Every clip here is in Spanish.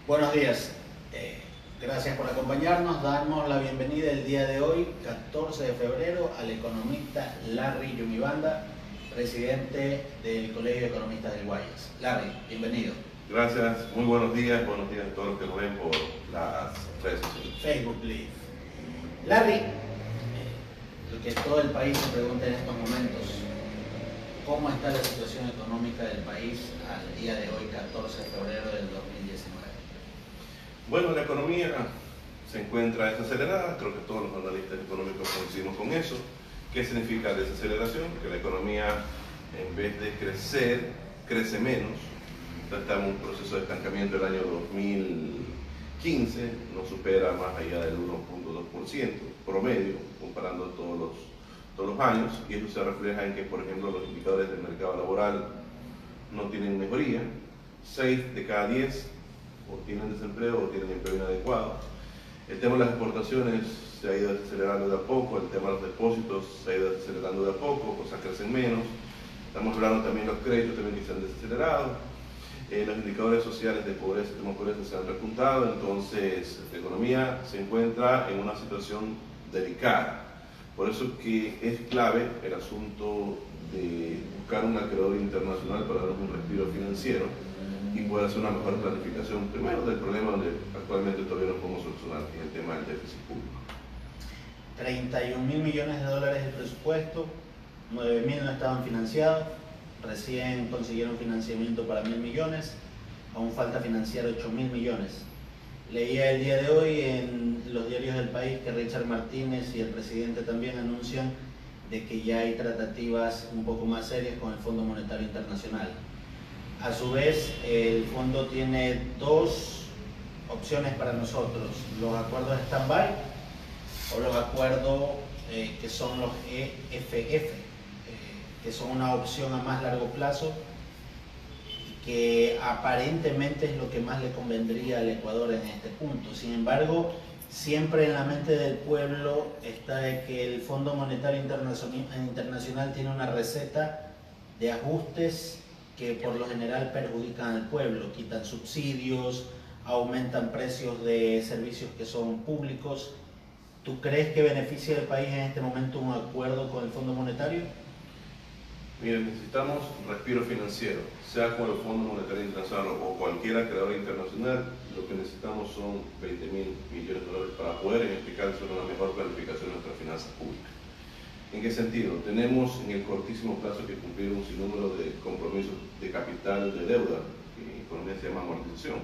Buenos días, gracias por acompañarnos. Damos la bienvenida el día de hoy, 14 de febrero, al economista Larry Yumibanda, presidente del Colegio de Economistas del Guayas. Larry, bienvenido. Gracias, muy buenos días a todos los que nos ven por las redes sociales. Facebook Live. Larry, lo que todo el país se pregunta en estos momentos, ¿cómo está la situación económica del país al día de hoy, 14 de febrero del 2019? Bueno, la economía se encuentra desacelerada, creo que todos los analistas económicos coincidimos con eso. ¿Qué significa desaceleración? Que la economía, en vez de crecer, crece menos. Estamos en un proceso de estancamiento del año 2015, no supera más allá del 1.2% promedio, comparando todos los años, y eso se refleja en que, por ejemplo, los indicadores del mercado laboral no tienen mejoría. 6 de cada 10 o tienen desempleo o tienen empleo inadecuado. El tema de las exportaciones se ha ido desacelerando de a poco, el tema de los depósitos se ha ido desacelerando de a poco, cosas crecen menos. Estamos hablando también de los créditos también que se han desacelerado. Los indicadores sociales de pobreza y extrema pobreza se han repuntado, entonces la economía se encuentra en una situación delicada. Por eso que es clave el asunto de buscar un acreedor internacional para darnos un respiro financiero y poder hacer una mejor planificación, primero del problema donde actualmente todavía no podemos solucionar, que es el tema del déficit público. 31.000 millones de dólares de presupuesto, 9.000 no estaban financiados, recién consiguieron financiamiento para 1.000 millones, aún falta financiar 8.000 millones. Leía el día de hoy en los diarios del país que Richard Martínez y el presidente también anuncian de que ya hay tratativas un poco más serias con el Fondo Monetario Internacional. A su vez, el fondo tiene dos opciones para nosotros: los acuerdos de stand-by o los acuerdos que son los EFF, que son una opción a más largo plazo y que aparentemente es lo que más le convendría al Ecuador en este punto. Sin embargo, siempre en la mente del pueblo está de que el Fondo Monetario Internacional tiene una receta de ajustes que por lo general perjudican al pueblo, quitan subsidios, aumentan precios de servicios que son públicos. ¿Tú crees que beneficia al país en este momento un acuerdo con el Fondo Monetario? Miren, necesitamos respiro financiero, sea con el Fondo Monetario Internacional o cualquier acreedor internacional. Lo que necesitamos son 20.000 millones de dólares para poder explicar sobre una mejor planificación de nuestras finanzas públicas. ¿En qué sentido? Tenemos en el cortísimo plazo que cumplir un sinnúmero de compromisos de capital de deuda, que en economía se llama amortización.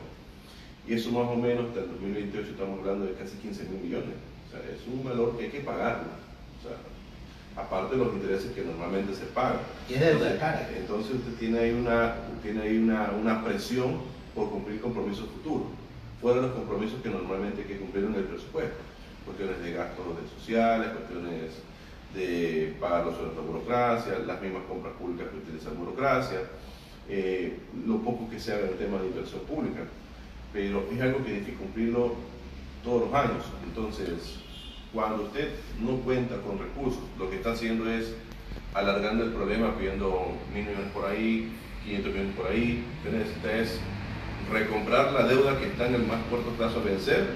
Y eso más o menos hasta el 2028 estamos hablando de casi 15.000 millones. O sea, es un valor que hay que pagarlo. O sea, aparte de los intereses que normalmente se pagan. Y es deuda cara. Entonces usted tiene ahí una presión por cumplir compromisos futuros, fuera de los compromisos que normalmente hay que cumplir en el presupuesto. Cuestiones de gastos sociales, cuestiones de pagar los sueldos de burocracia, las mismas compras públicas que utilizan burocracia, lo poco que se haga en el tema de inversión pública, pero es algo que hay que cumplirlo todos los años. Entonces, cuando usted no cuenta con recursos, lo que está haciendo es alargando el problema, pidiendo 1.000 millones por ahí, 500 millones por ahí. Lo que necesita es recomprar la deuda que está en el más corto plazo a vencer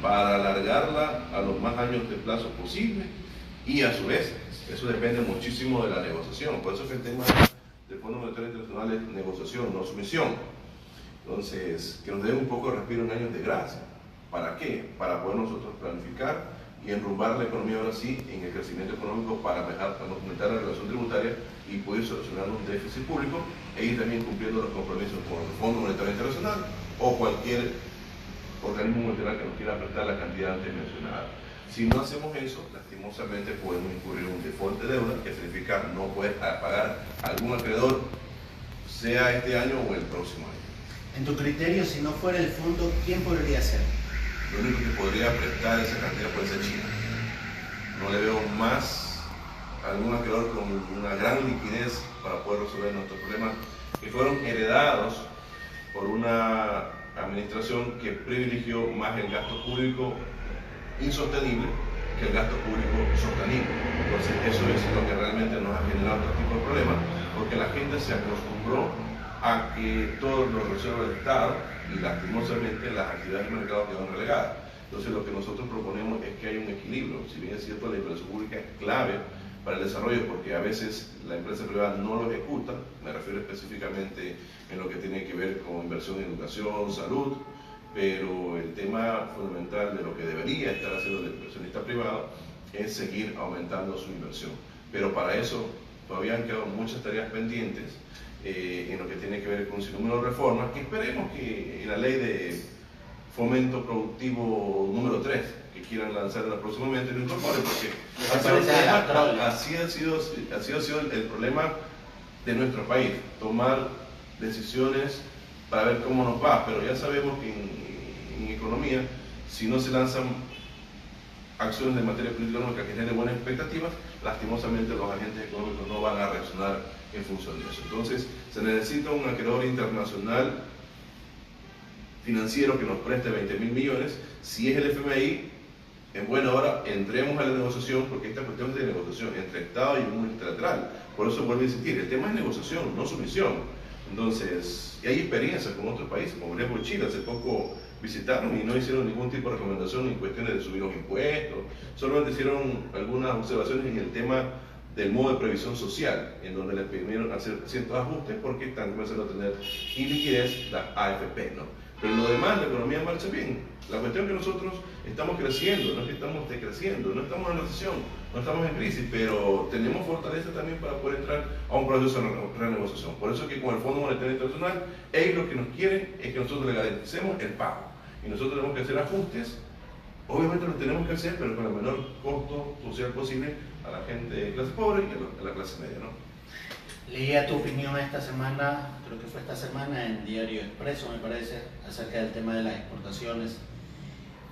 para alargarla a los más años de plazo posible. Y a su vez, eso depende muchísimo de la negociación. Por eso es que el tema del Fondo Monetario Internacional es negociación, no sumisión. Entonces, que nos den un poco de respiro en años de gracia. ¿Para qué? Para poder nosotros planificar y enrumbar la economía ahora sí en el crecimiento económico para aumentar la relación tributaria y poder solucionar un déficit público e ir también cumpliendo los compromisos con el Fondo Monetario Internacional o cualquier organismo multilateral que nos quiera prestar la cantidad antes mencionada. Si no hacemos eso, lastimosamente podemos incurrir en un default de deuda, que significa no poder pagar a algún acreedor, sea este año o el próximo año. En tu criterio, si no fuera el fondo, ¿quién podría ser? Lo único que podría prestar esa cantidad puede ser China. No le veo más a algún acreedor con una gran liquidez para poder resolver nuestros problemas que fueron heredados por una administración que privilegió más el gasto público insostenible que el gasto público sostenible. Entonces eso es lo que realmente nos ha generado otro tipo de problemas, porque la gente se acostumbró a que todo lo resuelva el Estado y lastimosamente las actividades del mercado quedan relegadas. Entonces lo que nosotros proponemos es que haya un equilibrio. Si bien es cierto, la inversión pública es clave para el desarrollo, porque a veces la empresa privada no lo ejecuta, me refiero específicamente en lo que tiene que ver con inversión en educación, salud, pero el tema fundamental de lo que debería estar haciendo el inversionista privado es seguir aumentando su inversión. Pero para eso todavía han quedado muchas tareas pendientes en lo que tiene que ver con un sinnúmero de reformas que esperemos que en la ley de fomento productivo número 3 que quieran lanzar en el próximo momento lo incorporen, porque así ha sido el problema de nuestro país, tomar decisiones para ver cómo nos va, pero ya sabemos que en economía, si no se lanzan acciones de materia política económica que generen buenas expectativas, lastimosamente los agentes económicos no van a reaccionar en función de eso. Entonces, se necesita un acreedor internacional financiero que nos preste 20.000 millones. Si es el FMI, en buena hora entremos a la negociación, porque esta cuestión es de negociación entre Estado y un multilateral. Por eso vuelvo a insistir, el tema es negociación, no sumisión. Entonces, y hay experiencias con otros países, como por ejemplo Chile, hace poco visitaron y no hicieron ningún tipo de recomendación en cuestiones de subir los impuestos, solamente hicieron algunas observaciones en el tema del modo de previsión social, en donde le pidieron hacer ciertos ajustes porque están comenzando a tener iliquidez las AFP, ¿no? Pero lo demás, la economía marcha bien. La cuestión es que nosotros estamos creciendo, no es que estamos decreciendo, no estamos en recesión, no estamos en crisis, pero tenemos fortaleza también para poder entrar a un proceso de renegociación. Por eso es que con el Fondo Monetario Internacional, ellos lo que nos quieren es que nosotros le garanticemos el pago. Y nosotros tenemos que hacer ajustes, obviamente los tenemos que hacer, pero con el menor costo social posible a la gente de clase pobre y a la clase media, ¿no? Leía tu opinión esta semana, creo que fue esta semana, en Diario Expreso, me parece, acerca del tema de las exportaciones,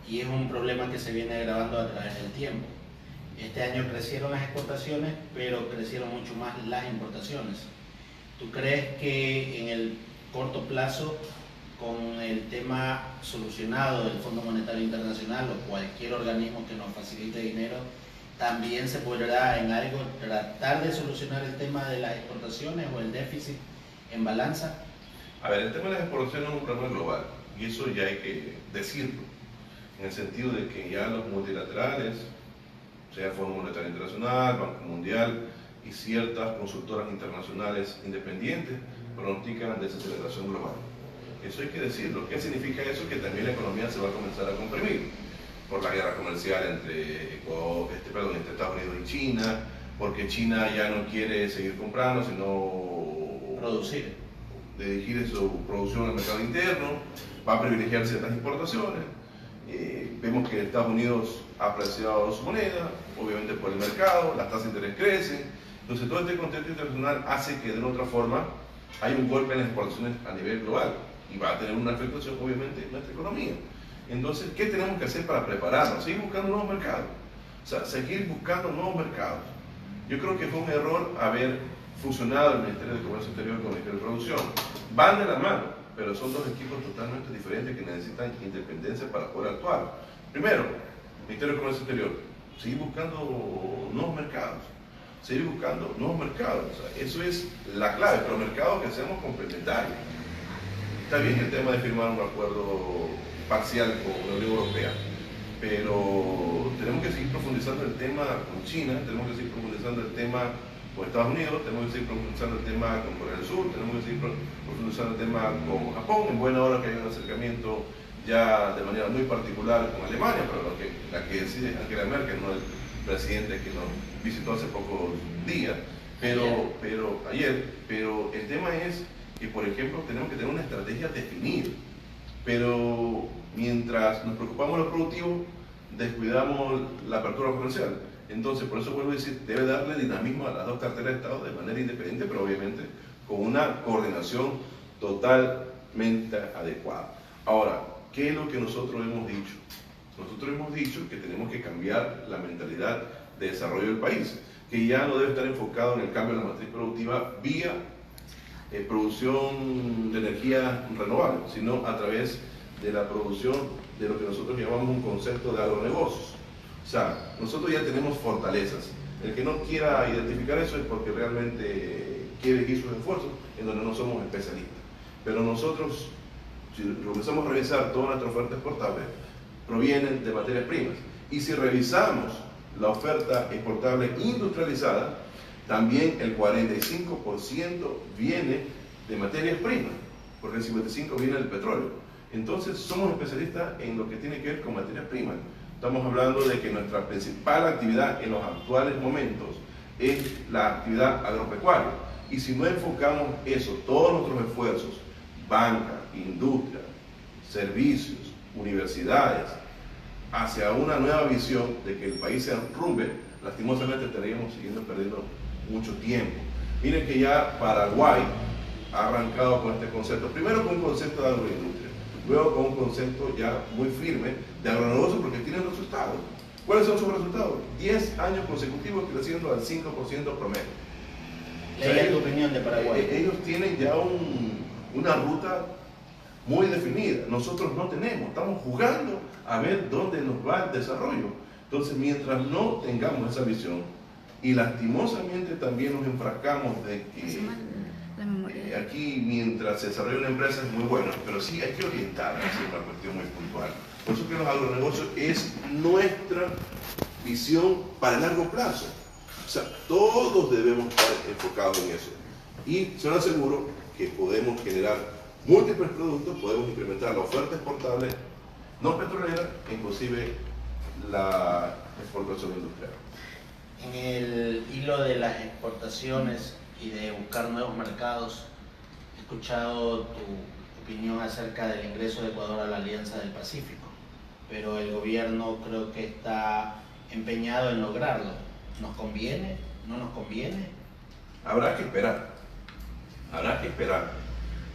y es un problema que se viene agravando a través del tiempo. Este año crecieron las exportaciones, pero crecieron mucho más las importaciones. ¿Tú crees que en el corto plazo, con el tema solucionado del Fondo Monetario Internacional o cualquier organismo que nos facilite dinero, también se podrá en algo tratar de solucionar el tema de las exportaciones o el déficit en balanza? A ver, el tema de las exportaciones es un problema global y eso ya hay que decirlo, en el sentido de que ya los multilaterales, sea el Fondo Monetario Internacional, Banco Mundial y ciertas consultoras internacionales independientes pronostican desaceleración global. Eso hay que decirlo. ¿Qué significa eso? Que también la economía se va a comenzar a comprimir por la guerra comercial entre Estados Unidos y China, porque China ya no quiere seguir comprando, sino dirigir su producción al mercado interno, va a privilegiar ciertas importaciones. Vemos que Estados Unidos ha apreciado su moneda, obviamente por el mercado, las tasas de interés crecen. Entonces todo este contexto internacional hace que de una otra forma hay un golpe en las exportaciones a nivel global y va a tener una afectación obviamente en nuestra economía. Entonces, ¿qué tenemos que hacer para prepararnos? Seguir buscando nuevos mercados. O sea, seguir buscando nuevos mercados. Yo creo que fue un error haber fusionado el Ministerio de Comercio Exterior con el Ministerio de Producción. Van de la mano, pero son dos equipos totalmente diferentes que necesitan independencia para poder actuar. Primero, Ministerio de Comercio Exterior, seguir buscando nuevos mercados. Seguir buscando nuevos mercados. O sea, eso es la clave, pero mercados que seamos complementarios. Está bien el tema de firmar un acuerdo parcial con la Unión Europea, pero tenemos que seguir profundizando el tema con China, tenemos que seguir profundizando el tema con Estados Unidos, tenemos que seguir profundizando el tema con Corea del Sur, tenemos que seguir profundizando el tema con Japón, en buena hora que hay un acercamiento ya de manera muy particular con Alemania, pero la que decide es Angela Merkel, no el presidente que nos visitó hace pocos días, pero el tema es que, por ejemplo, tenemos que tener una estrategia definida, pero mientras nos preocupamos de lo productivo, descuidamos la apertura comercial. Entonces, por eso vuelvo a decir, debe darle dinamismo a las dos carteras de Estado de manera independiente, pero obviamente con una coordinación totalmente adecuada. Ahora, ¿qué es lo que nosotros hemos dicho? Nosotros hemos dicho que tenemos que cambiar la mentalidad de desarrollo del país, que ya no debe estar enfocado en el cambio de la matriz productiva vía producción de energía renovable, sino a través de la producción de lo que nosotros llamamos un concepto de agronegocios. O sea, nosotros ya tenemos fortalezas. El que no quiera identificar eso es porque realmente quiere ir sus esfuerzos en donde no somos especialistas. Pero nosotros, si comenzamos a revisar toda nuestra oferta exportable, provienen de materias primas. Y si revisamos la oferta exportable industrializada, también el 45% viene de materias primas, porque el 55% viene del petróleo. Entonces somos especialistas en lo que tiene que ver con materias primas. Estamos hablando de que nuestra principal actividad en los actuales momentos es la actividad agropecuaria. Y si no enfocamos eso, todos nuestros esfuerzos, banca, industria, servicios, universidades, hacia una nueva visión de que el país se enrumbe, lastimosamente estaríamos siguiendo perdiendo mucho tiempo. Miren que ya Paraguay ha arrancado con este concepto, primero con un concepto de agroindustria, luego con un concepto ya muy firme de agronegocio, porque tienen resultados. ¿Cuáles son sus resultados? 10 años consecutivos creciendo al 5% promedio. Leía tu opinión de Paraguay. Ellos tienen ya una ruta muy definida. Nosotros no tenemos, estamos jugando a ver dónde nos va el desarrollo. Entonces, mientras no tengamos esa visión, y lastimosamente también nos enfrascamos de que aquí mientras se desarrolla una empresa es muy bueno, pero sí hay que orientar hacia una cuestión muy puntual. Por eso que los agronegocios es nuestra visión para el largo plazo. O sea, todos debemos estar enfocados en eso. Y se lo aseguro que podemos generar múltiples productos, podemos incrementar la oferta exportable no petrolera, inclusive la exportación industrial. En el hilo de las exportaciones y de buscar nuevos mercados, he escuchado tu opinión acerca del ingreso de Ecuador a la Alianza del Pacífico, pero el gobierno creo que está empeñado en lograrlo. ¿Nos conviene? ¿No nos conviene? Habrá que esperar,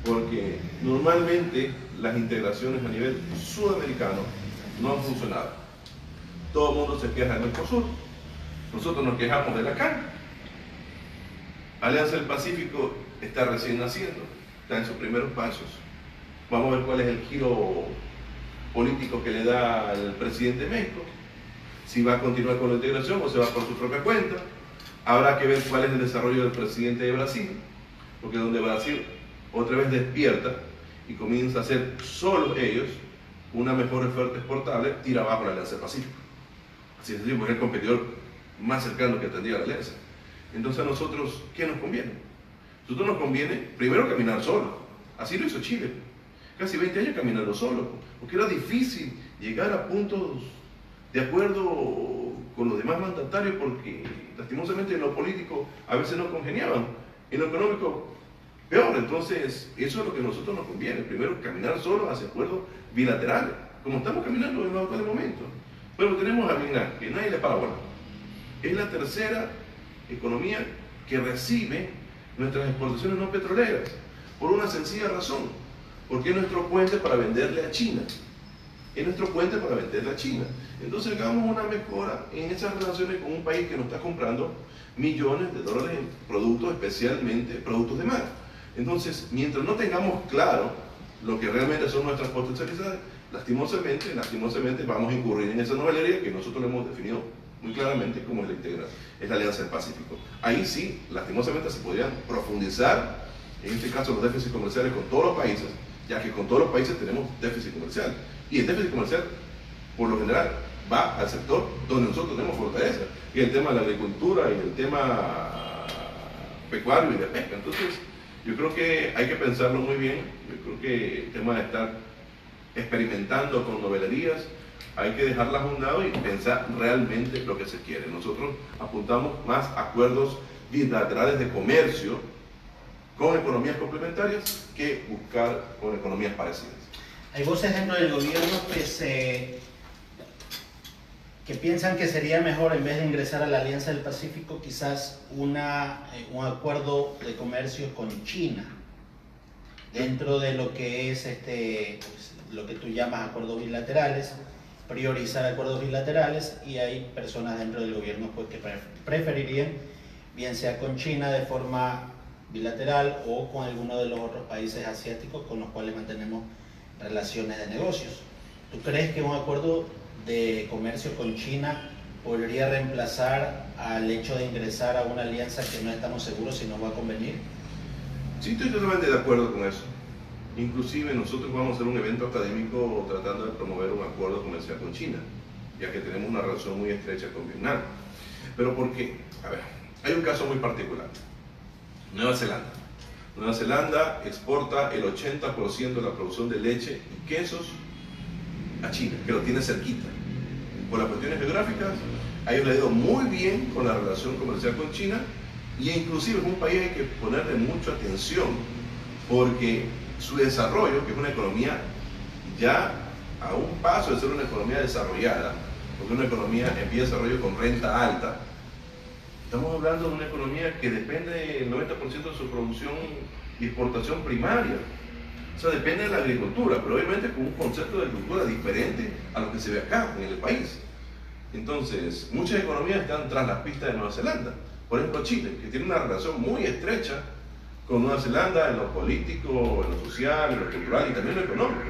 porque normalmente las integraciones a nivel sudamericano no han funcionado. Todo el mundo se queja del Mercosur, nosotros nos quejamos de la CAN. Alianza del Pacífico está recién naciendo, está en sus primeros pasos. Vamos a ver cuál es el giro político que le da al presidente de México, si va a continuar con la integración o se va por su propia cuenta. Habrá que ver cuál es el desarrollo del presidente de Brasil, porque donde Brasil otra vez despierta y comienza a hacer solo ellos una mejor oferta exportable, tira abajo la Alianza del Pacífico. Así es, porque es el competidor más cercano que tendría la alianza. Entonces a nosotros, ¿qué nos conviene? A nosotros nos conviene primero caminar solo. Así lo hizo Chile. Casi 20 años caminando solo, porque era difícil llegar a puntos de acuerdo con los demás mandatarios, porque lastimosamente en lo político a veces no congeniaban, en lo económico peor. Entonces eso es lo que a nosotros nos conviene, primero caminar solo hacia acuerdos bilaterales, como estamos caminando en los actuales momentos. Pero tenemos a Vietnam, que nadie le para bola. Es la tercera economía que recibe nuestras exportaciones no petroleras, por una sencilla razón, porque es nuestro puente para venderle a China. Es nuestro puente para venderle a China. Entonces hagamos una mejora en esas relaciones con un país que nos está comprando millones de dólares en productos, especialmente productos de mar. Entonces, mientras no tengamos claro lo que realmente son nuestras potencialidades, lastimosamente vamos a incurrir en esa novelería que nosotros lo hemos definido muy claramente como es la integración, es la Alianza del Pacífico. Ahí sí, lastimosamente se podrían profundizar, en este caso, los déficits comerciales con todos los países, ya que con todos los países tenemos déficit comercial. Y el déficit comercial, por lo general, va al sector donde nosotros tenemos fortaleza, que es el tema de la agricultura y el tema pecuario y de pesca. Entonces, yo creo que hay que pensarlo muy bien. Yo creo que el tema de estar experimentando con novelerías, hay que dejarlas a un lado y pensar realmente lo que se quiere. Nosotros apuntamos más a acuerdos bilaterales de comercio con economías complementarias que buscar con economías parecidas. Hay voces dentro del gobierno que piensan que sería mejor, en vez de ingresar a la Alianza del Pacífico, quizás un acuerdo de comercio con China, dentro de lo que es pues, lo que tú llamas acuerdos bilaterales, priorizar acuerdos bilaterales, y hay personas dentro del gobierno pues, que preferirían, bien sea con China de forma bilateral o con alguno de los otros países asiáticos con los cuales mantenemos relaciones de negocios. ¿Tú crees que un acuerdo de comercio con China podría reemplazar al hecho de ingresar a una alianza que no estamos seguros si nos va a convenir? Sí, estoy totalmente de acuerdo con eso. Inclusive nosotros vamos a hacer un evento académico tratando de promover un acuerdo comercial con China, ya que tenemos una relación muy estrecha con Vietnam. ¿Pero por qué? A ver, hay un caso muy particular. Nueva Zelanda. Nueva Zelanda exporta el 80% de la producción de leche y quesos a China, que lo tiene cerquita. Por las cuestiones geográficas, a ellos les ha ido muy bien con la relación comercial con China, y inclusive es un país que hay que ponerle mucha atención, porque su desarrollo, que es una economía ya a un paso de ser una economía desarrollada, porque una economía en vía de desarrollo con renta alta, estamos hablando de una economía que depende del 90% de su producción y exportación primaria. O sea, depende de la agricultura, pero obviamente con un concepto de agricultura diferente a lo que se ve acá en el país. Entonces, muchas economías están tras las pistas de Nueva Zelanda. Por ejemplo, Chile, que tiene una relación muy estrecha con Nueva Zelanda en lo político, en lo social, en lo cultural y también en lo económico.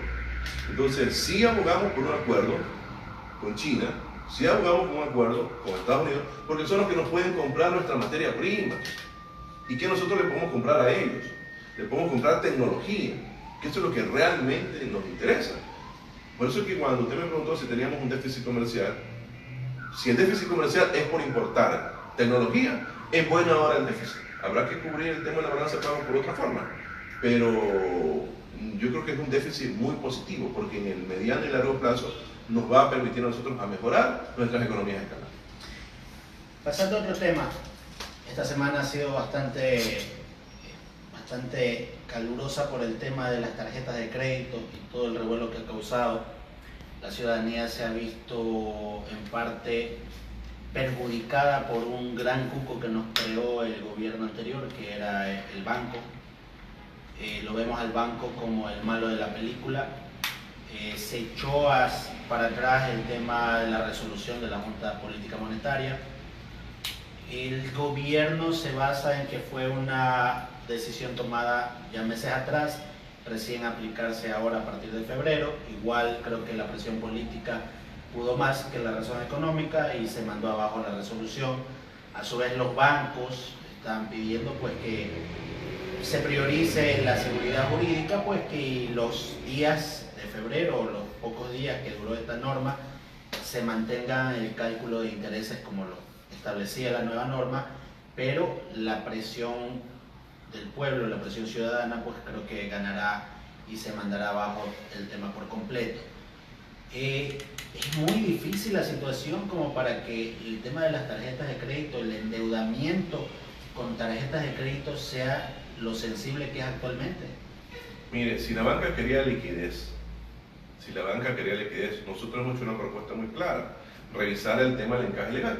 Entonces, sí abogamos por un acuerdo con China, sí abogamos por un acuerdo con Estados Unidos, porque son los que nos pueden comprar nuestra materia prima. ¿Y qué nosotros le podemos comprar a ellos? Le podemos comprar tecnología, que eso es lo que realmente nos interesa. Por eso es que cuando usted me preguntó si teníamos un déficit comercial, si el déficit comercial es por importar tecnología, es buena hora el déficit. Habrá que cubrir el tema de la balanza de pagos por otra forma, pero yo creo que es un déficit muy positivo, porque en el mediano y largo plazo nos va a permitir a nosotros a mejorar nuestras economías de escala. Pasando a otro tema, esta semana ha sido bastante calurosa por el tema de las tarjetas de crédito y todo el revuelo que ha causado. La ciudadanía se ha visto en parte perjudicada por un gran cuco que nos creó el gobierno anterior, que era el banco. Lo vemos al banco como el malo de la película. Se echó para atrás el tema de la resolución de la Junta Política Monetaria. El gobierno se basa en que fue una decisión tomada ya meses atrás, recién aplicarse ahora a partir de febrero. Igual creo que la presión política pudo más que la razón económica y se mandó abajo la resolución. A su vez los bancos están pidiendo pues que se priorice la seguridad jurídica, pues que los días de febrero o los pocos días que duró esta norma se mantengan el cálculo de intereses como lo establecía la nueva norma, pero la presión del pueblo, la presión ciudadana, pues creo que ganará y se mandará abajo el tema por completo. Es muy difícil la situación como para que el tema de las tarjetas de crédito, el endeudamiento con tarjetas de crédito sea lo sensible que es actualmente. Mire, si la banca quería liquidez, nosotros hemos hecho una propuesta muy clara: revisar el tema del encaje legal.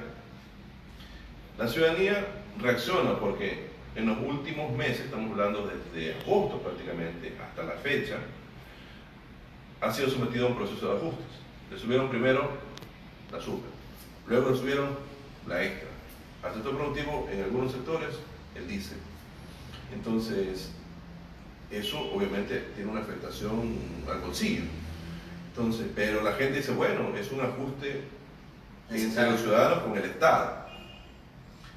La ciudadanía reacciona porque en los últimos meses, estamos hablando desde agosto prácticamente hasta la fecha, ha sido sometido a un proceso de ajustes. Le subieron primero la super, luego le subieron la extra, al sector productivo en algunos sectores el diésel. Entonces, eso obviamente tiene una afectación al bolsillo. Entonces, pero la gente dice, bueno, es un ajuste entre los ciudadanos con el Estado.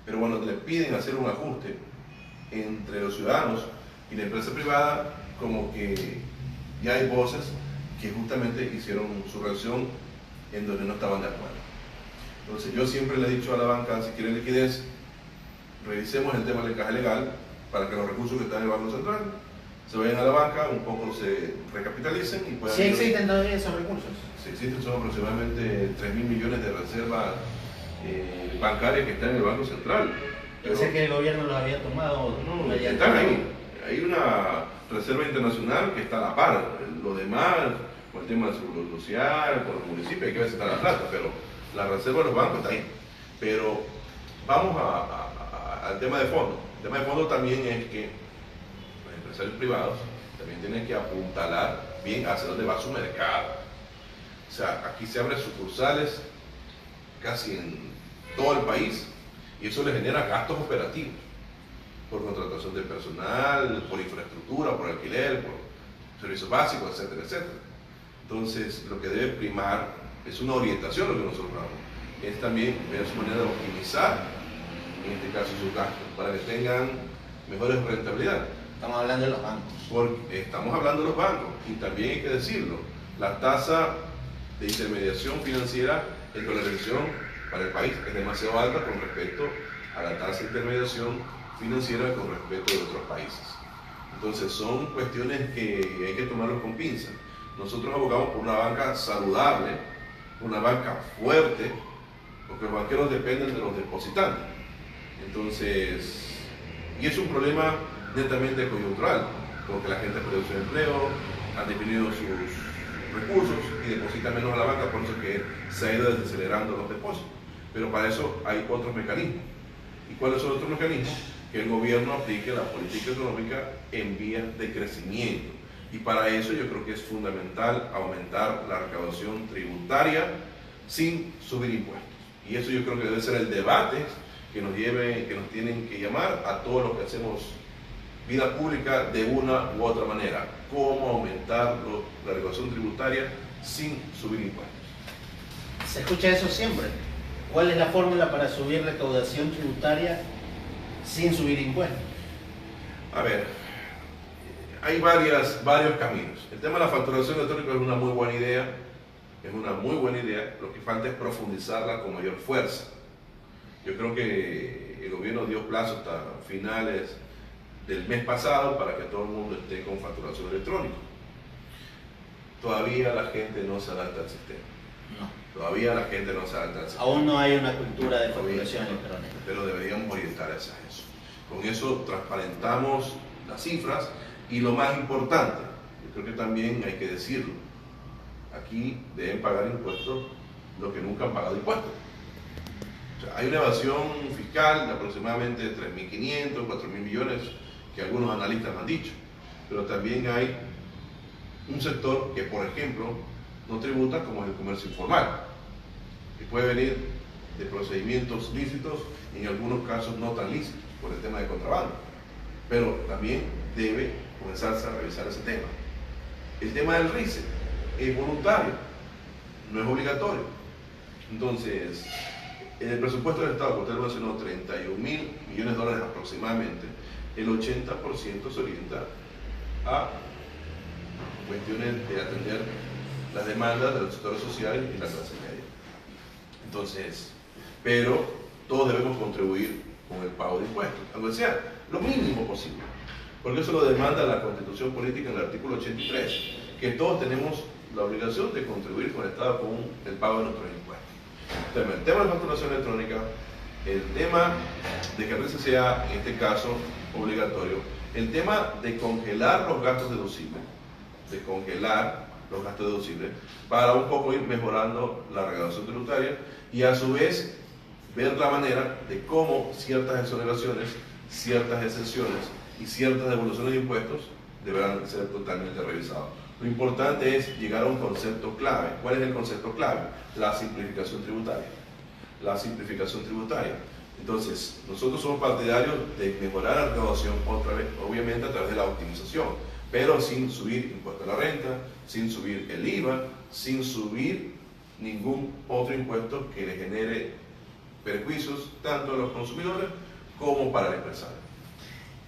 Pero cuando le piden hacer un ajuste entre los ciudadanos y la empresa privada, como que ya hay voces que justamente hicieron su reacción en donde no estaban de acuerdo. Entonces yo siempre le he dicho a la banca, si quieren liquidez, revisemos el tema del encaje legal para que los recursos que están en el Banco Central se vayan a la banca, un poco se recapitalicen y puedan... ¿Sí existen todavía esos recursos? Sí existen, son aproximadamente 3.000 millones de reservas bancarias que están en el Banco Central. Pensé que el gobierno los había tomado. No, están ahí. Hay una reserva internacional que está a la par. Lo demás, con el tema de seguridad social, con los municipios, hay que ver si está la plata, pero la reserva de los bancos está ahí. Pero vamos al tema de fondo. El tema de fondo también es que los empresarios privados también tienen que apuntalar bien hacia dónde va su mercado. O sea, aquí se abren sucursales casi en todo el país y eso le genera gastos operativos por contratación de personal, por infraestructura, por alquiler, por servicios básicos, etcétera, etcétera. Entonces, lo que debe primar es una orientación, lo que nosotros hablamos, es también ver su manera de optimizar, en este caso, sus gastos, para que tengan mejores rentabilidad. Estamos hablando de los bancos. Porque estamos hablando de los bancos y también hay que decirlo, la tasa de intermediación financiera en dolarización para el país es demasiado alta con respecto a la tasa de intermediación financiera con respecto de otros países. Entonces son cuestiones que hay que tomarlos con pinzas. Nosotros abogamos por una banca saludable, una banca fuerte, porque los banqueros dependen de los depositantes. Entonces, y es un problema netamente coyuntural, porque la gente perdió su empleo, han disminuido sus recursos y depositan menos a la banca, por eso es que se ha ido desacelerando los depósitos. Pero para eso hay otros mecanismos. ¿Y cuáles son los otros mecanismos? Que el gobierno aplique la política económica en vías de crecimiento. Y para eso yo creo que es fundamental aumentar la recaudación tributaria sin subir impuestos. Y eso yo creo que debe ser el debate que nos tienen que llamar a todos los que hacemos vida pública de una u otra manera. Cómo aumentar la recaudación tributaria sin subir impuestos. Se escucha eso siempre. ¿Cuál es la fórmula para subir recaudación tributaria sin subir impuestos? A ver, hay varios caminos. El tema de la facturación electrónica es una muy buena idea. Lo que falta es profundizarla con mayor fuerza. Yo creo que el gobierno dio plazo hasta finales del mes pasado para que todo el mundo esté con facturación electrónica. Todavía la gente no se adapta al sistema. No. Todavía la gente no se adapta al sistema. Aún no hay una cultura de facturación electrónica. Pero deberíamos orientar hacia eso. Con eso transparentamos las cifras y lo más importante, yo creo que también hay que decirlo, aquí deben pagar impuestos los que nunca han pagado impuestos. O sea, hay una evasión fiscal de aproximadamente 3.500, 4.000 millones que algunos analistas han dicho, pero también hay un sector que, por ejemplo, no tributa, como es el comercio informal, que puede venir de procedimientos lícitos y en algunos casos no tan lícitos por el tema de contrabando, pero también debe comenzarse a revisar ese tema. El tema del RICE es voluntario, no es obligatorio. Entonces, en el presupuesto del Estado, que usted mencionó, 31.000 millones de dólares aproximadamente, el 80% se orienta a cuestiones de atender las demandas de los sectores sociales y la clase media. Entonces, pero todos debemos contribuir con el pago de impuestos, aunque sea lo mínimo posible, porque eso lo demanda la Constitución Política en el artículo 83, que todos tenemos la obligación de contribuir con el Estado con el pago de nuestros impuestos. El tema de la facturación electrónica, el tema de que el RICE sea, en este caso, obligatorio, el tema de congelar los gastos deducibles, para un poco ir mejorando la recaudación tributaria y a su vez ver la manera de cómo ciertas exoneraciones, ciertas exenciones y ciertas devoluciones de impuestos deberán ser totalmente revisados. Lo importante es llegar a un concepto clave. ¿Cuál es el concepto clave? La simplificación tributaria. La simplificación tributaria. Entonces, nosotros somos partidarios de mejorar la recaudación otra vez, obviamente a través de la optimización, pero sin subir impuesto a la renta, sin subir el IVA, sin subir ningún otro impuesto que le genere perjuicios tanto a los consumidores como para el empresario.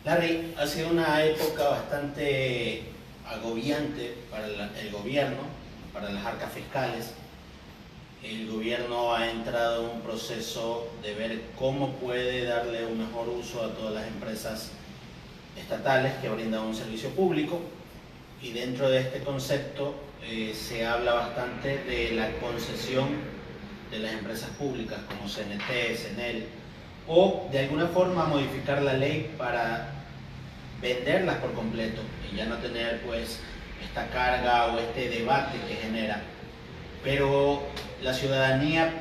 Larry, ha sido una época bastante agobiante para el gobierno, para las arcas fiscales. El gobierno ha entrado en un proceso de ver cómo puede darle un mejor uso a todas las empresas estatales que brindan un servicio público, y dentro de este concepto se habla bastante de la concesión de las empresas públicas como CNT, CNEL, o de alguna forma modificar la ley para venderlas por completo y ya no tener pues esta carga o este debate que genera. Pero la ciudadanía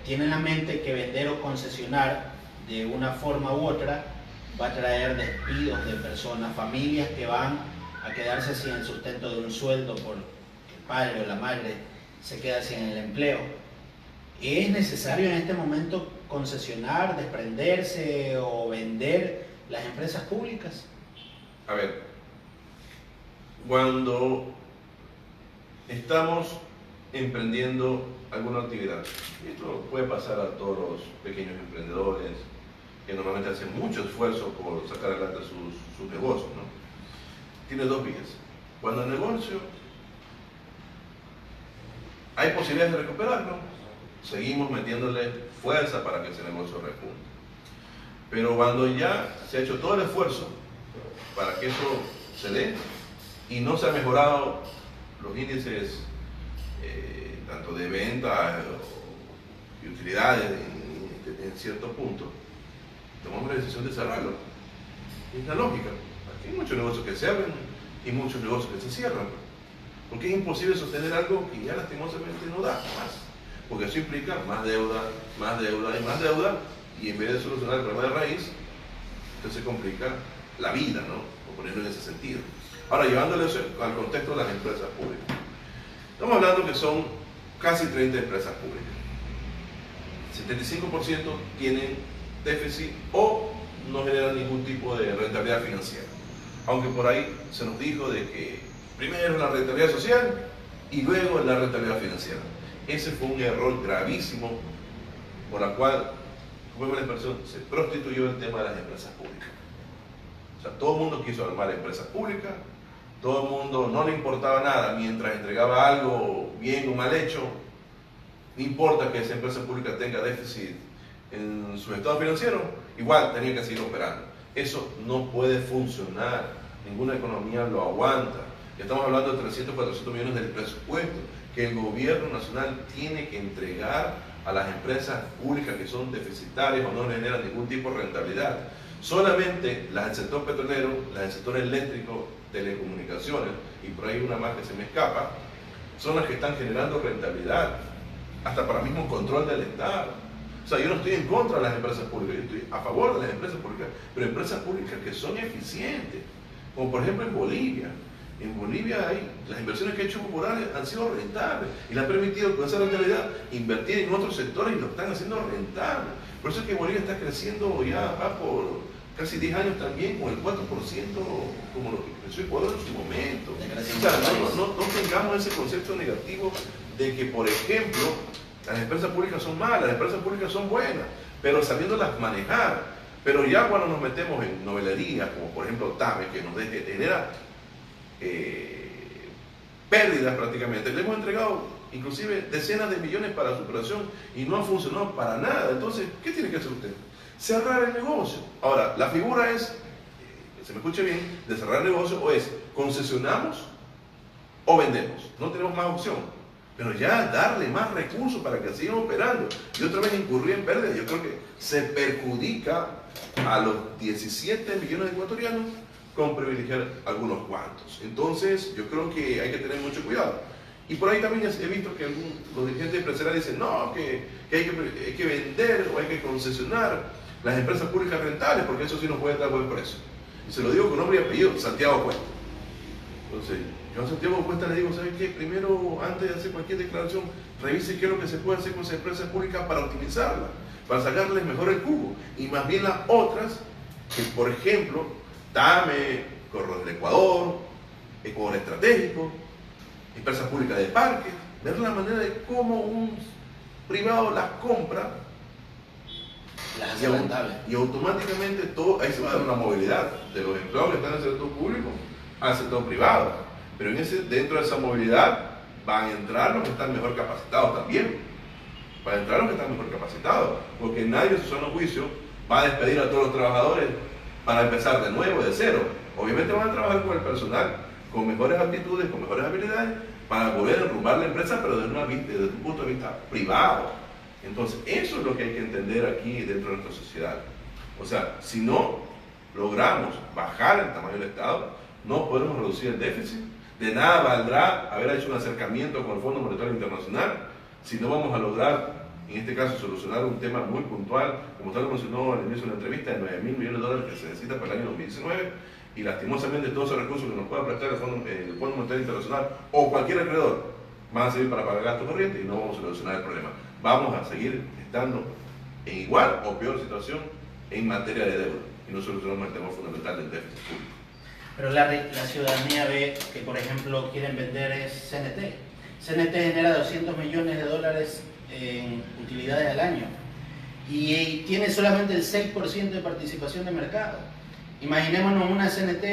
tiene en la mente que vender o concesionar de una forma u otra va a traer despidos de personas, familias que van a quedarse sin el sustento de un sueldo porque el padre o la madre se queda sin el empleo. ¿Es necesario en este momento concesionar, desprenderse o vender las empresas públicas? A ver, cuando estamos emprendiendo alguna actividad, y esto puede pasar a todos los pequeños emprendedores que normalmente hacen mucho esfuerzo por sacar adelante sus negocios, ¿no? tiene dos vías. Cuando el negocio hay posibilidades de recuperarlo, seguimos metiéndole fuerza para que ese negocio repunte. Pero cuando ya se ha hecho todo el esfuerzo para que eso se dé y no se han mejorado los índices tanto de venta y utilidades en cierto punto, tomamos la decisión de cerrarlo. Es la lógica. Aquí hay muchos negocios que se abren y muchos negocios que se cierran. Porque es imposible sostener algo que ya lastimosamente no da más. Porque eso implica más deuda y más deuda, y en vez de solucionar el problema de raíz, entonces se complica la vida, ¿no? Por ponerlo en ese sentido. Ahora, llevándolo eso al contexto de las empresas públicas. Estamos hablando que son casi 30 empresas públicas. 75% tienen déficit o no generan ningún tipo de rentabilidad financiera. Aunque por ahí se nos dijo de que primero la rentabilidad social y luego la rentabilidad financiera. Ese fue un error gravísimo por la cual, como la expresión, se prostituyó el tema de las empresas públicas. O sea, todo el mundo quiso armar empresas públicas, todo el mundo no le importaba nada mientras entregaba algo bien o mal hecho. No importa que esa empresa pública tenga déficit en su estado financiero, igual tenía que seguir operando. Eso no puede funcionar, ninguna economía lo aguanta. Ya estamos hablando de 300, 400 millones del presupuesto que el gobierno nacional tiene que entregar a las empresas públicas que son deficitarias o no generan ningún tipo de rentabilidad. Solamente las del sector petrolero, las del sector eléctrico, telecomunicaciones, y por ahí una más que se me escapa, son las que están generando rentabilidad, hasta para el mismo control del Estado. O sea, yo no estoy en contra de las empresas públicas, yo estoy a favor de las empresas públicas, pero empresas públicas que son eficientes, como por ejemplo en Bolivia. En Bolivia las inversiones que ha hecho Evo Morales han sido rentables y le han permitido con esa rentabilidad invertir en otros sectores y lo están haciendo rentable. Por eso es que Bolivia está creciendo ya va por casi 10 años también con el 4% como lo que creció Ecuador en su momento. O sea, no tengamos ese concepto negativo de que, por ejemplo, las empresas públicas son malas, las empresas públicas son buenas, pero sabiéndolas manejar. Pero ya cuando nos metemos en novelerías, como por ejemplo TAME, que nos genera pérdidas prácticamente, le hemos entregado inclusive decenas de millones para su operación y no ha funcionado para nada. Entonces, ¿qué tiene que hacer usted? Cerrar el negocio. Ahora, la figura es, que se me escuche bien, de cerrar el negocio, o es concesionamos o vendemos. No tenemos más opción. Pero ya darle más recursos para que sigan operando y otra vez incurrir en pérdidas, yo creo que se perjudica a los 17 millones de ecuatorianos con privilegiar algunos cuantos. Entonces, yo creo que hay que tener mucho cuidado. Y por ahí también he visto que los dirigentes empresariales dicen, no, que hay que vender o hay que concesionar las empresas públicas rentables, porque eso sí nos puede dar buen precio. Y se lo digo con nombre y apellido, Santiago Cuesta. Entonces, yo a Santiago Cuesta le digo, ¿sabe qué? Primero, antes de hacer cualquier declaración, revise qué es lo que se puede hacer con esas empresas públicas para optimizarlas, para sacarles mejor el jugo. Y más bien las otras, que por ejemplo, TAME, Corredores del Ecuador, Ecuador Estratégico, empresas públicas de parques, ver la manera de cómo un privado las compra las hace rentables. Y automáticamente todo, ahí se va a dar una movilidad de los empleados que están en el sector público al sector privado. Pero dentro de esa movilidad van a entrar los que están mejor capacitados también. Van a entrar los que están mejor capacitados, porque nadie en su sano juicio va a despedir a todos los trabajadores para empezar de nuevo, de cero. Obviamente van a trabajar con el personal, con mejores aptitudes, con mejores habilidades, para poder enrumbar la empresa, pero desde un punto de vista privado. Entonces, eso es lo que hay que entender aquí dentro de nuestra sociedad. O sea, si no logramos bajar el tamaño del Estado, no podemos reducir el déficit. De nada valdrá haber hecho un acercamiento con el Fondo Monetario Internacional si no vamos a lograr, en este caso, solucionar un tema muy puntual, como usted lo mencionó al inicio de la entrevista, de 9.000 millones de dólares que se necesita para el año 2019, y lastimosamente todos esos recursos que nos pueda prestar el Fondo Monetario Internacional o cualquier acreedor van a servir para pagar gastos corrientes y no vamos a solucionar el problema. Vamos a seguir estando en igual o peor situación en materia de deuda y no solucionamos el tema fundamental del déficit público. Pero la ciudadanía ve que, por ejemplo, quieren vender es CNT. CNT genera 200 millones de dólares en utilidades al año y tiene solamente el 6% de participación de mercado. Imaginémonos una CNT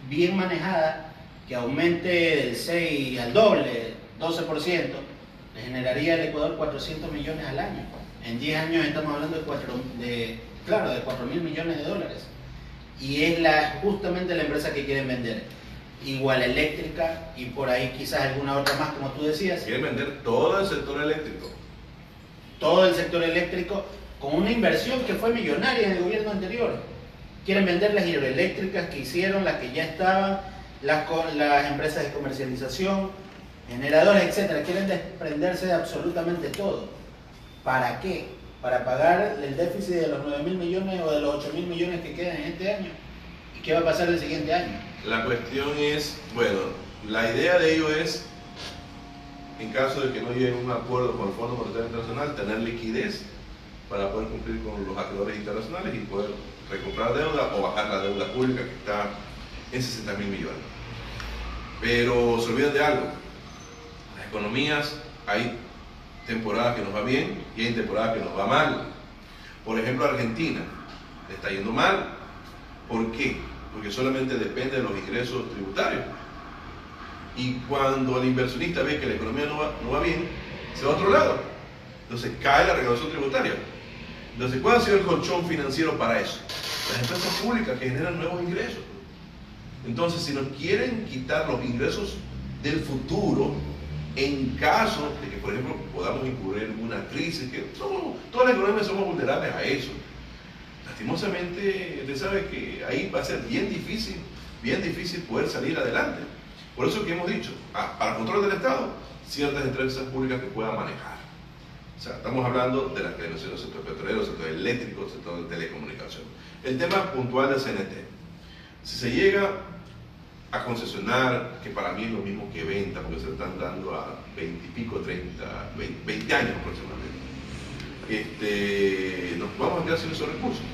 bien manejada, que aumente del 6 al doble, 12%, le generaría al Ecuador 400 millones al año. En 10 años estamos hablando de 4.000 millones de dólares. Y es justamente la empresa que quieren vender. Igual Eléctrica y por ahí quizás alguna otra más, como tú decías. Quieren vender todo el sector eléctrico. Todo el sector eléctrico con una inversión que fue millonaria en el gobierno anterior. Quieren vender las hidroeléctricas que hicieron, las que ya estaban, las empresas de comercialización, generadores, etcétera. Quieren desprenderse de absolutamente todo. ¿Para qué? Para pagar el déficit de los 9.000 millones o de los 8.000 millones que quedan en este año. ¿Y qué va a pasar el siguiente año? La cuestión es, bueno, la idea de ello es, en caso de que no lleguen a un acuerdo con el Fondo Monetario Internacional, tener liquidez para poder cumplir con los acreedores internacionales y poder recomprar deuda o bajar la deuda pública que está en 60.000 millones. Pero se olvidan de algo, las economías, hay temporadas que nos va bien y hay temporadas que nos va mal. Por ejemplo, Argentina le está yendo mal. ¿Por qué? Porque solamente depende de los ingresos tributarios. Y cuando el inversionista ve que la economía no va bien, se va a otro lado. Entonces cae la recaudación tributaria. Entonces, ¿cuál ha sido el colchón financiero para eso? Las empresas públicas que generan nuevos ingresos. Entonces, si nos quieren quitar los ingresos del futuro, en caso de que, por ejemplo, podamos incurrir en una crisis, que todas las economías somos vulnerables a eso. Lastimosamente, usted sabe que ahí va a ser bien difícil poder salir adelante. Por eso que hemos dicho, para control del Estado, ciertas empresas públicas que puedan manejar. O sea, estamos hablando de las que mencioné, el sector petrolero, el sector eléctrico, el sector de telecomunicación. El tema puntual del CNT. Si se llega a concesionar, que para mí es lo mismo que venta, porque se están dando a 20 y pico, 30, 20 años aproximadamente, nos vamos a quedar sin esos recursos.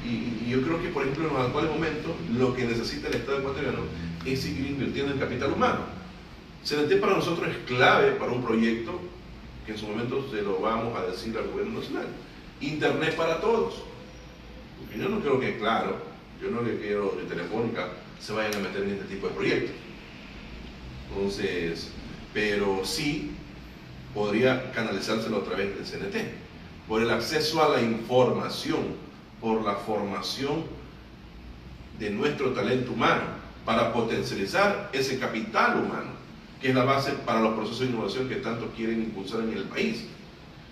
Y yo creo que, por ejemplo, en los actuales momentos, lo que necesita el Estado ecuatoriano es seguir invirtiendo en capital humano. CNT para nosotros es clave para un proyecto que en su momento se lo vamos a decir al gobierno nacional. Internet para todos. Porque yo no creo que, claro, yo no le quiero que Telefónica se vayan a meter en este tipo de proyectos. Entonces, pero sí podría canalizárselo a través del CNT, por el acceso a la información, por la formación de nuestro talento humano, para potencializar ese capital humano, que es la base para los procesos de innovación que tanto quieren impulsar en el país.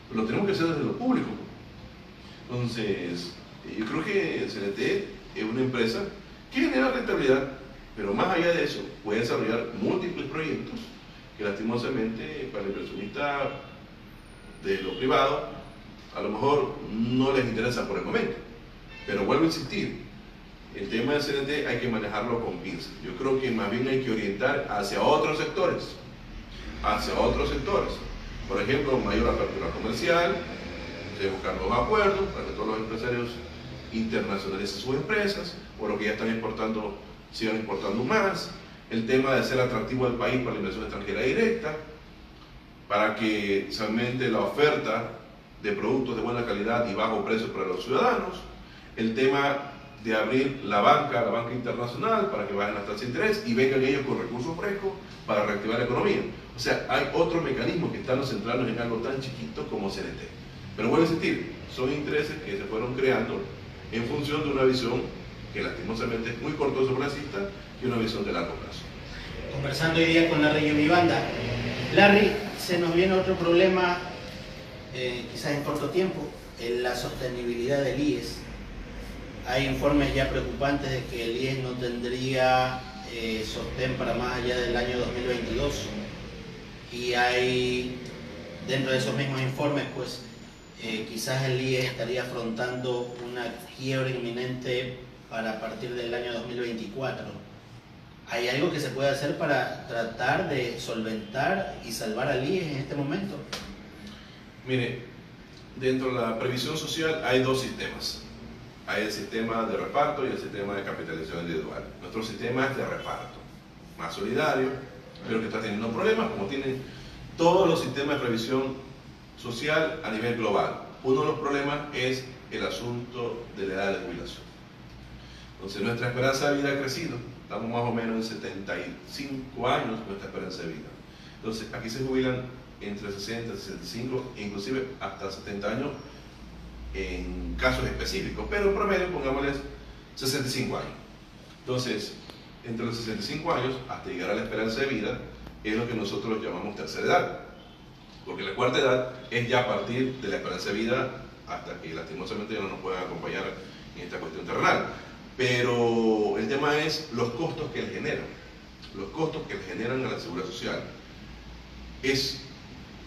Pero lo tenemos que hacer desde lo público. Entonces, yo creo que el CNT es una empresa que genera rentabilidad, pero más allá de eso, puede desarrollar múltiples proyectos que lastimosamente para el inversionista de lo privado a lo mejor no les interesa por el momento. Pero vuelvo a insistir, el tema del CNT hay que manejarlo con pinzas. Yo creo que más bien hay que orientar hacia otros sectores. Por ejemplo, mayor apertura comercial, buscar nuevos acuerdos para que todos los empresarios internacionalicen sus empresas, o lo que ya están exportando, sigan exportando más. El tema de ser atractivo al país para la inversión extranjera directa, para que se aumente la oferta de productos de buena calidad y bajo precio para los ciudadanos. El tema de abrir la banca internacional para que bajen las tasas de interés y vengan ellos con recursos frescos para reactivar la economía. O sea, hay otros mecanismos que están centrarnos en algo tan chiquito como CNT. Pero vuelvo a insistir, son intereses que se fueron creando en función de una visión que lastimosamente es muy cortoplacista y una visión de largo plazo. Conversando hoy día con Larry Yomibanda. Larry, se nos viene otro problema, quizás en corto tiempo, en la sostenibilidad del IES. Hay informes ya preocupantes de que el IES no tendría sostén para más allá del año 2022. Y hay, dentro de esos mismos informes, pues quizás el IES estaría afrontando una quiebra inminente para partir del año 2024. ¿Hay algo que se puede hacer para tratar de solventar y salvar al IES en este momento? Mire, dentro de la previsión social hay dos sistemas. Hay el sistema de reparto y el sistema de capitalización individual. Nuestro sistema es de reparto, más solidario, pero que está teniendo problemas como tienen todos los sistemas de previsión social a nivel global. Uno de los problemas es el asunto de la edad de jubilación. Entonces nuestra esperanza de vida ha crecido, estamos más o menos en 75 años nuestra esperanza de vida. Entonces, aquí se jubilan entre 60 y 65, inclusive hasta 70 años en casos específicos, pero en promedio pongámosles 65 años. Entonces, entre los 65 años hasta llegar a la esperanza de vida es lo que nosotros llamamos tercera edad, porque la cuarta edad es ya a partir de la esperanza de vida hasta que lastimosamente ya no nos puedan acompañar en esta cuestión terrenal. Pero el tema es los costos que le generan. Los costos que le generan a la seguridad social es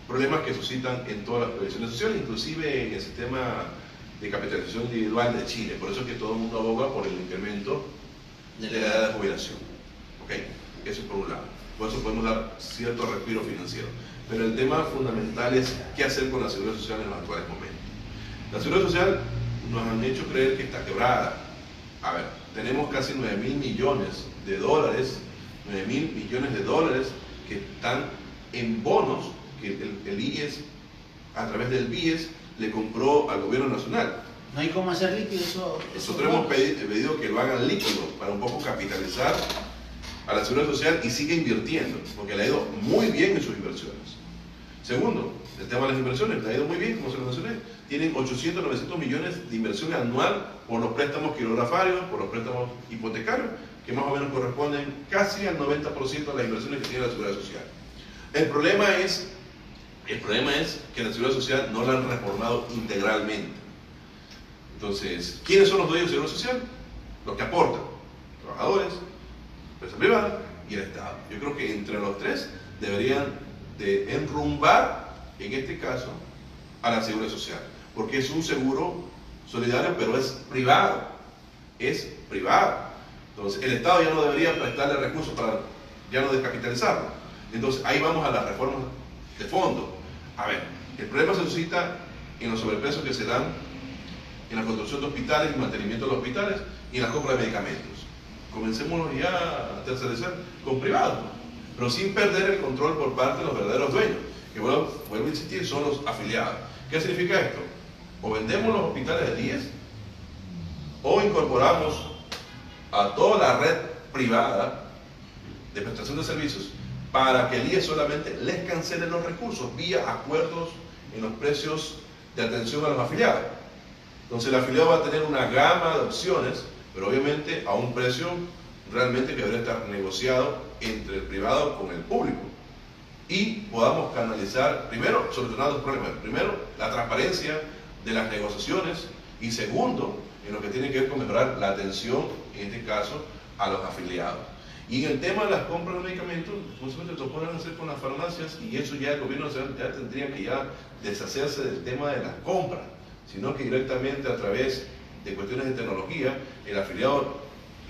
problemas que suscitan en todas las previsiones sociales, inclusive en el sistema de capitalización individual de Chile. Por eso es que todo el mundo aboga por el incremento de la edad de jubilación. ¿Okay? Eso es por un lado. Por eso podemos dar cierto respiro financiero. Pero el tema fundamental es qué hacer con la seguridad social en los actuales momentos. La seguridad social nos han hecho creer que está quebrada. A ver, tenemos casi 9.000 millones de dólares, 9.000 millones de dólares que están en bonos que el IES, a través del BIES, le compró al gobierno nacional. No hay cómo hacer líquido eso. Nosotros hemos pedido que lo hagan líquido para un poco capitalizar a la seguridad social y sigue invirtiendo, porque le ha ido muy bien en sus inversiones. Segundo, el tema de las inversiones, le ha ido muy bien, como se lo mencioné. Tienen 800, 900 millones de inversión anual por los préstamos quirografarios, por los préstamos hipotecarios, que más o menos corresponden casi al 90% de las inversiones que tiene la seguridad social. El problema es que la seguridad social no la han reformado integralmente. Entonces, ¿quiénes son los dueños de la seguridad social? Los que aportan, trabajadores, empresa privada y el Estado. Yo creo que entre los tres deberían de enrumbar, en este caso, a la seguridad social, porque es un seguro solidario, pero es privado. Es privado. Entonces, el Estado ya no debería prestarle recursos para ya no descapitalizarlo. Entonces, ahí vamos a las reformas de fondo. A ver, el problema se suscita en los sobrepesos que se dan en la construcción de hospitales y mantenimiento de los hospitales y en la compra de medicamentos. Comencemos ya a tercerizar con privados, pero sin perder el control por parte de los verdaderos dueños, que vuelvo a insistir, son los afiliados. ¿Qué significa esto? O vendemos los hospitales de IES o incorporamos a toda la red privada de prestación de servicios para que el IES solamente les cancele los recursos vía acuerdos en los precios de atención a los afiliados. Entonces el afiliado va a tener una gama de opciones, pero obviamente a un precio realmente que debería estar negociado entre el privado con el público. Y podamos canalizar, primero, solucionar dos problemas. Primero, la transparencia de las negociaciones y segundo, en lo que tiene que ver con mejorar la atención, en este caso, a los afiliados. Y en el tema de las compras de medicamentos, justamente lo pueden hacer con las farmacias y eso ya el gobierno nacional ya tendría que ya deshacerse del tema de las compras, sino que directamente a través de cuestiones de tecnología, el afiliado,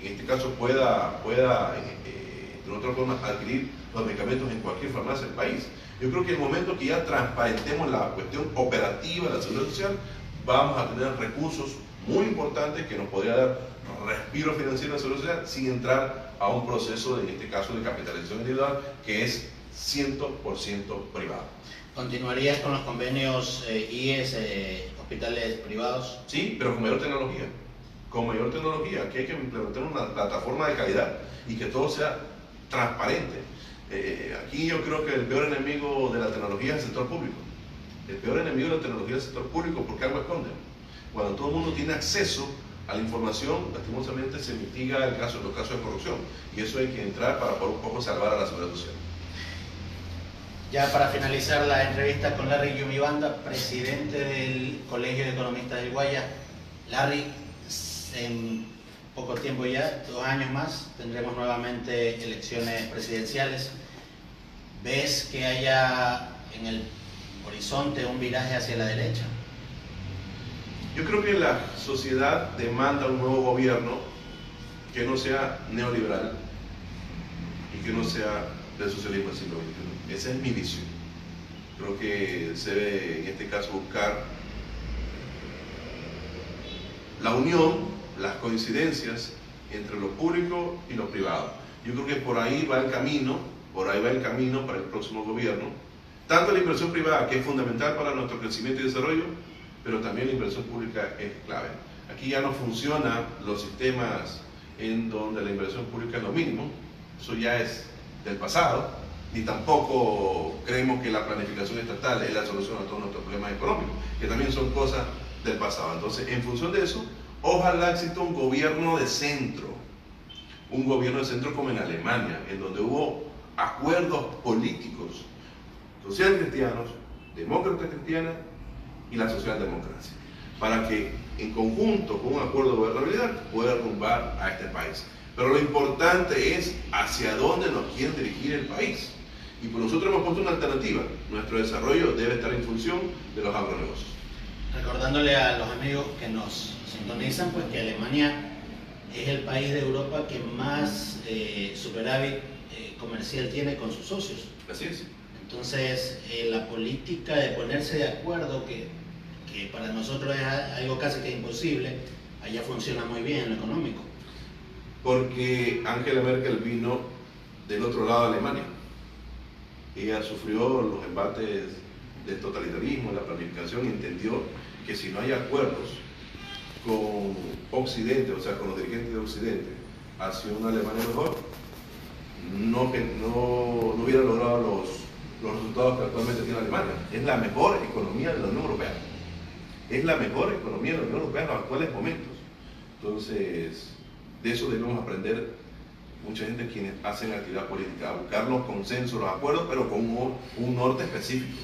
en este caso, pueda de otra forma, adquirir los medicamentos en cualquier farmacia del país. Yo creo que el momento que ya transparentemos la cuestión operativa de la seguridad social, vamos a tener recursos muy importantes que nos podría dar respiro financiero a la seguridad social sin entrar a un proceso, en este caso, de capitalización individual, que es 100% privado. ¿Continuarías con los convenios IES, hospitales privados? Sí, pero con mayor tecnología. Con mayor tecnología. Aquí hay que implementar una plataforma de calidad y que todo sea transparente. Aquí yo creo que el peor enemigo de la tecnología es el sector público. El peor enemigo de la tecnología es el sector público porque algo esconde. Cuando todo el mundo tiene acceso a la información, lastimosamente se mitiga los casos de corrupción. Y eso hay que entrar para por un poco salvar a la seguridad social. Ya para finalizar la entrevista con Larry Yumibanda, presidente del Colegio de Economistas del Guaya. Larry, en poco tiempo ya, 2 años más, tendremos nuevamente elecciones presidenciales. ¿Ves que haya en el horizonte un viraje hacia la derecha? Yo creo que la sociedad demanda un nuevo gobierno que no sea neoliberal y que no sea del socialismo del siglo XXI. Esa es mi visión. Creo que se debe, en este caso, buscar la unión, las coincidencias entre lo público y lo privado. Yo creo que por ahí va el camino para el próximo gobierno. Tanto la inversión privada, que es fundamental para nuestro crecimiento y desarrollo, pero también la inversión pública es clave. Aquí ya no funcionan los sistemas en donde la inversión pública es lo mínimo. Eso ya es del pasado, ni tampoco creemos que la planificación estatal es la solución a todos nuestros problemas económicos, que también son cosas del pasado. Entonces, en función de eso, ojalá exista un gobierno de centro como en Alemania, en donde hubo acuerdos políticos, social cristianos, demócratas cristianas y la socialdemocracia, para que en conjunto con un acuerdo de gobernabilidad pueda rumbar a este país. Pero lo importante es hacia dónde nos quieren dirigir el país. Y por nosotros hemos puesto una alternativa. Nuestro desarrollo debe estar en función de los agronegocios. Recordándole a los amigos que nos sintonizan, pues que Alemania es el país de Europa que más superávit comercial tiene con sus socios. Así es. Entonces, la política de ponerse de acuerdo, que para nosotros es algo casi que imposible, allá funciona muy bien en lo económico. Porque Angela Merkel vino del otro lado de Alemania. Ella sufrió los embates del totalitarismo, la planificación, y entendió que si no hay acuerdos con Occidente, o sea, con los dirigentes de Occidente, hacia una Alemania mejor, no hubiera logrado los resultados que actualmente tiene Alemania. Es la mejor economía de la Unión Europea. Es la mejor economía de la Unión Europea en los actuales momentos. Entonces, de eso debemos aprender mucha gente quienes hacen actividad política, a buscar los consensos, los acuerdos, pero con un norte específico.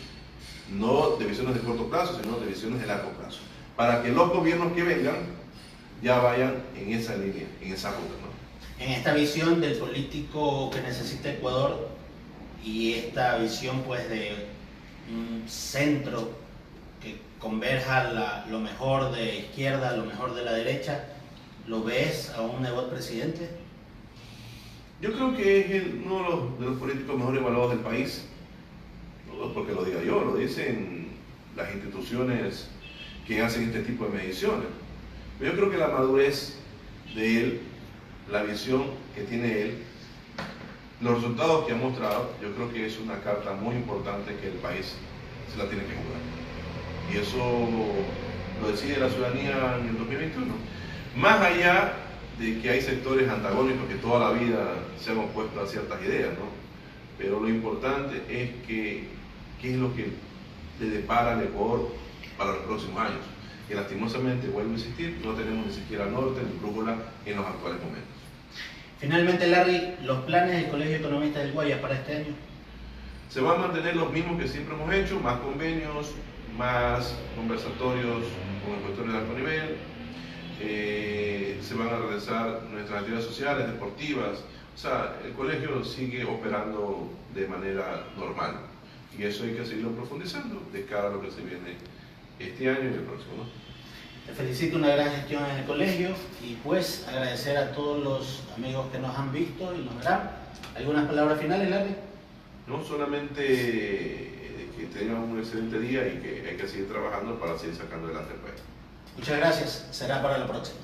No de visiones de corto plazo, sino de visiones de largo plazo. Para que los gobiernos que vengan ya vayan en esa línea, en esa ruta, ¿no? En esta visión del político que necesita Ecuador y esta visión pues de un centro que converja lo mejor de izquierda, lo mejor de la derecha, ¿lo ves a un Nebot presidente? Yo creo que es uno de los políticos mejor evaluados del país. No porque lo diga yo, lo dicen las instituciones que hacen este tipo de mediciones. Pero yo creo que la madurez de él, la visión que tiene él, los resultados que ha mostrado, yo creo que es una carta muy importante que el país se la tiene que jugar. Y eso lo decide la ciudadanía en el 2021. Más allá de que hay sectores antagónicos que toda la vida se han opuesto a ciertas ideas, ¿no? Pero lo importante es qué es lo que le depara al Ecuador para los próximos años. Que lastimosamente, vuelvo a insistir, no tenemos ni siquiera norte ni brújula en los actuales momentos. Finalmente, Larry, ¿los planes del Colegio de Economistas del Guaya para este año? Se van a mantener los mismos que siempre hemos hecho, más convenios, más conversatorios con cuestiones de alto nivel. Se van a realizar nuestras actividades sociales, deportivas. O sea, el colegio sigue operando de manera normal y eso hay que seguirlo profundizando de cara a lo que se viene este año y el próximo, ¿no? Te felicito, una gran gestión en el colegio y pues agradecer a todos los amigos que nos han visto y nos verán. ¿Algunas palabras finales, Larry? No, solamente que tengan un excelente día y que hay que seguir trabajando para seguir sacando adelante el país. Muchas gracias, será para la próxima.